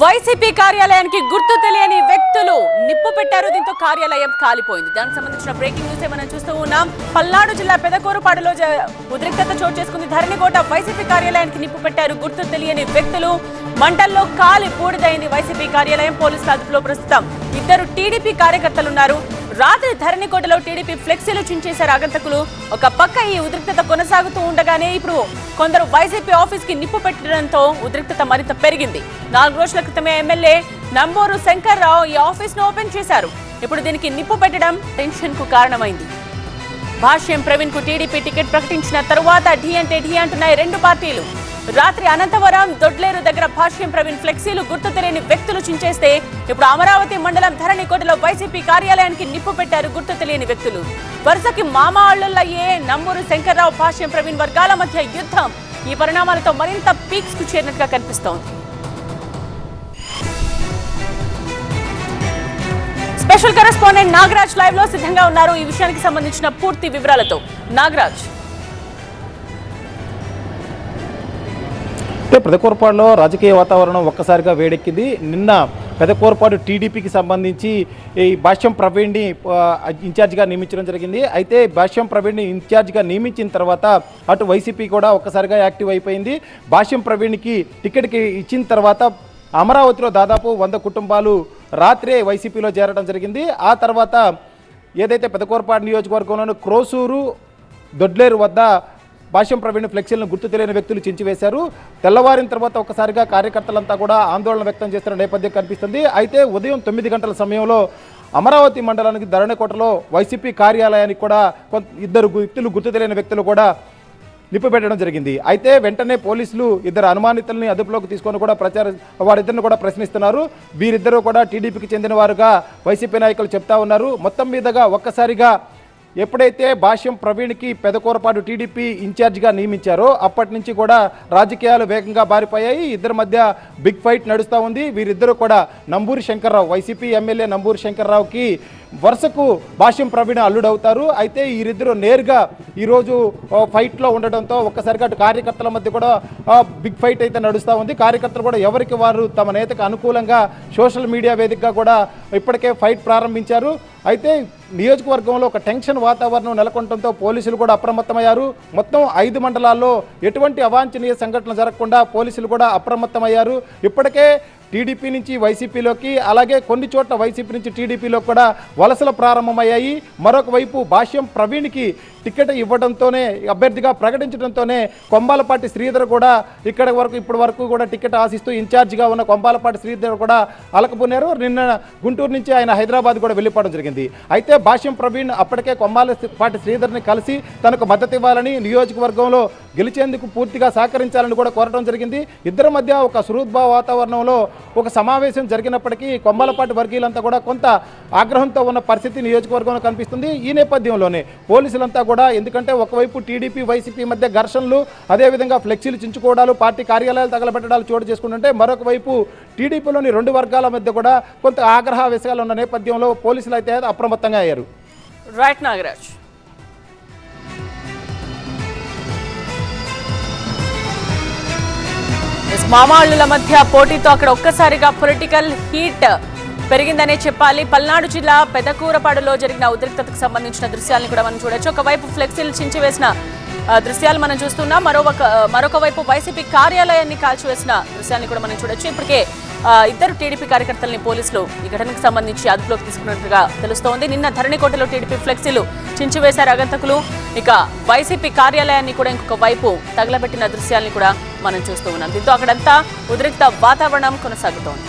YCP కార్యాలయానికి గుర్తు తెలియని వ్యక్తులు నిప్పు పెట్టారు. దీంతో కార్యాలయం కాలిపోయింది. దానికి సంబంధించిన బ్రేకింగ్ న్యూస్ మనం చూస్తూ ఉన్నాం. పల్నాడు జిల్లా పెదకూరుపాడులో ఉద్రిక్తత చోటు చేసుకుంది. ధరణికోట వైసీపీ కార్యాలయానికి నిప్పు పెట్టారు గుర్తు తెలియని వ్యక్తులు. మంటల్లో కాలి పూడిదైంది వైసీపీ కార్యాలయం. పోలీసుల అదుపులో ప్రస్తుతం ఇద్దరు టీడీపీ కార్యకర్తలున్నారు. రాత్రి ధరణికోటలో టీడీపీ ఫ్లెక్సీలు చించేశారు ఆగంతకులు. ఒక పక్క ఈ ఉద్రిక్తత కొనసాగుతూ ఉండగానే ఇప్పుడు కొందరు వైసీపీ ఆఫీస్ కి నిప్పు పెట్టడంతో ఉద్రిక్తత మరింత పెరిగింది. 4 రోజుల క్రితమే ఎమ్మెల్యే నంబూరు శంకర్రావు ఈ ఆఫీస్ ను ఓపెన్ చేశారు. ఇప్పుడు దీనికి నిప్పు పెట్టడం టెన్షన్ కు కారణమైంది. భాష్యం ప్రవీణ్ కు టీడీపీ టికెట్ ప్రకటించిన తరువాత ఢీ అంటే ఢీ అంటున్నాయి రెండు పార్టీలు. రాత్రి అనంతవరం దొడ్లేరు దగ్గర భాష్యం ప్రవీణ్ ఫ్లెక్సీలు గుర్తు తెలియని వ్యక్తులు చించేస్తే ఇప్పుడు అమరావతి మండలం ధరణికోటలో వైసీపీ కార్యాలయానికి నిప్పు పెట్టారు గుర్తు తెలియని వ్యక్తులు. వరుసకి మామ అల్లుళ్ళయ్యే నంబూరు శంకర్రావు భాష్యం ప్రవీణ్ వర్గాల మధ్య యుద్ధం ఈ పరిణామాలతో మరింత పీక్స్ కు చేరినట్టుగా కనిపిస్తోంది. స్పెషల్ కరెస్పాండెంట్ నాగరాజ్ లైవ్ లో సిద్ధంగా ఉన్నారు. ఈ విషయానికి సంబంధించిన పూర్తి వివరాలతో నాగరాజ్. పెదకూరుపాడులో రాజకీయ వాతావరణం ఒక్కసారిగా వేడెక్కింది. నిన్న పెదకూరుపాడు టీడీపీకి సంబంధించి ఈ భాష్యం ప్రవీణ్ని ఇన్ఛార్జిగా నియమించడం జరిగింది. అయితే భాష్యం ప్రవీణ్ని ఇన్ఛార్జిగా నియమించిన తర్వాత అటు వైసీపీ కూడా ఒక్కసారిగా యాక్టివ్ అయిపోయింది. భాష్యం ప్రవీణ్కి టికెట్కి ఇచ్చిన తర్వాత అమరావతిలో దాదాపు 100 కుటుంబాలు రాత్రే వైసీపీలో చేరడం జరిగింది. ఆ తర్వాత ఏదైతే పెదకూరుపాడు నియోజకవర్గంలోని క్రోసూరు దొడ్లేరు వద్ద భాష్యం ప్రవీణ్ ఫ్లెక్సీలను గుర్తు తెలియని వ్యక్తులు చించివేశారు. తెల్లవారిన తర్వాత ఒక్కసారిగా కార్యకర్తలంతా కూడా ఆందోళన వ్యక్తం చేస్తున్న నేపథ్యం కనిపిస్తుంది. అయితే ఉదయం 9 గంటల సమయంలో అమరావతి మండలానికి ధరణికోటలో వైసీపీ కార్యాలయానికి కూడా ఇద్దరు వ్యక్తులు గుర్తు తెలియని వ్యక్తులు కూడా నిప్పు పెట్టడం జరిగింది. అయితే వెంటనే పోలీసులు ఇద్దరు అనుమానితుల్ని అదుపులోకి తీసుకొని కూడా వారిద్దరిని కూడా ప్రశ్నిస్తున్నారు. వీరిద్దరూ కూడా టీడీపీకి చెందిన వారుగా వైసీపీ నాయకులు చెప్తా ఉన్నారు. మొత్తం మీదుగా ఒక్కసారిగా ఎప్పుడైతే భాష్యం ప్రవీణ్కి పెదకూరుపాడు టీడీపీ ఇన్ఛార్జిగా నియమించారో అప్పటి నుంచి కూడా రాజకీయాలు వేగంగా బారిపోయాయి. ఇద్దరి మధ్య బిగ్ ఫైట్ నడుస్తూ ఉంది. వీరిద్దరూ కూడా నంబూరు శంకర్రావు వైసీపీ ఎమ్మెల్యే నంబూరు శంకర్రావుకి వరుసకు భాష్యం ప్రవీణ్ అల్లుడవుతారు. అయితే వీరిద్దరూ నేరుగా ఈరోజు ఫైట్లో ఉండడంతో ఒక్కసారిగా అటు కార్యకర్తల మధ్య కూడా బిగ్ ఫైట్ అయితే నడుస్తూ ఉంది. కార్యకర్తలు కూడా ఎవరికి వారు తమ నేతకు అనుకూలంగా సోషల్ మీడియా వేదికగా కూడా ఇప్పటికే ఫైట్ ప్రారంభించారు. అయితే నియోజకవర్గంలో ఒక టెన్షన్ వాతావరణం నెలకొనడంతో పోలీసులు కూడా అప్రమత్తమయ్యారు. మొత్తం 5 మండలాల్లో ఎటువంటి అవాంఛనీయ సంఘటనలు జరగకుండా పోలీసులు కూడా అప్రమత్తమయ్యారు. ఇప్పటికే టీడీపీ నుంచి వైసీపీలోకి అలాగే కొన్ని చోట్ల వైసీపీ నుంచి టీడీపీలో కూడా వలసలు ప్రారంభమయ్యాయి. మరొక వైపు భాష్యం ప్రవీణ్కి టికెట్ ఇవ్వడంతోనే అభ్యర్థిగా ప్రకటించడంతోనే కొంబాలపాటి శ్రీధర్ కూడా ఇప్పటి వరకు కూడా టికెట్ ఆశిస్తూ ఇన్ఛార్జిగా ఉన్న కొంబాలపాటి శ్రీధర్ కూడా అలకపున్నారు. నిన్న గుంటూరు నుంచి ఆయన హైదరాబాద్ కూడా వెళ్ళిపోవడం జరిగింది. అయితే భాష్యం ప్రవీణ్ అప్పటికే కొంబాలపాటి శ్రీధర్ని కలిసి తనకు మద్దతు ఇవ్వాలని నియోజకవర్గంలో గెలిచేందుకు పూర్తిగా సహకరించాలని కూడా కోరడం జరిగింది. ఇద్దరి మధ్య ఒక సుహృద్భావ వాతావరణంలో ఒక సమావేశం జరిగినప్పటికీ కొంబాలపాటి వర్గీయులంతా కూడా కొంత ఆగ్రహంతో ఉన్న పరిస్థితి నియోజకవర్గంలో కనిపిస్తుంది. ఈ నేపథ్యంలోనే పోలీసులంతా కూడా ఎందుకంటే ఒకవైపు టీడీపీ వైసీపీ మధ్య ఘర్షణలు అదేవిధంగా ఫ్లెక్సీలు చించుకోవడాలు పార్టీ కార్యాలయాలు తగలబెట్టడాలు చోటు చేసుకుంటుంటే మరొక వైపు టీడీపీలోని 2 వర్గాల మధ్య కూడా కొంత ఆగ్రహ విషయాలు ఉన్న నేపథ్యంలో పోలీసులు అయితే అప్రమత్తంగా అయ్యారు. రైట్ నాగరాజ్. మామాళ్ళుల మధ్య పోటీతో అక్కడ ఒక్కసారిగా పొలిటికల్ హీట్ పెరిగిందనే చెప్పాలి. పల్నాడు జిల్లా పెదకూరపాడులో జరిగిన ఉద్రిక్తతకు సంబంధించిన దృశ్యాలను కూడా మనం చూడొచ్చు. ఒకవైపు ఫ్లెక్సీలు చించివేసిన దృశ్యాలు మనం చూస్తున్నాం. మరొక వైపు వైసీపీ కార్యాలయాన్ని కాల్చివేసిన దృశ్యాన్ని కూడా మనం చూడొచ్చు. ఇప్పటికే ఇద్దరు టీడీపీ కార్యకర్తలని పోలీసులు ఈ ఘటనకు సంబంధించి అదుపులోకి తీసుకున్నట్టుగా తెలుస్తోంది. నిన్న ధరణికోటలో టీడీపీ ఫ్లెక్సీలు చించివేశారు ఆగంతకులు. ఇక వైసీపీ కార్యాలయాన్ని కూడా ఇంకొక వైపు తగలబెట్టిన దృశ్యాలను కూడా మనం చూస్తూ ఉన్నాం. దీంతో అక్కడంతా ఉద్రిక్త వాతావరణం కొనసాగుతోంది.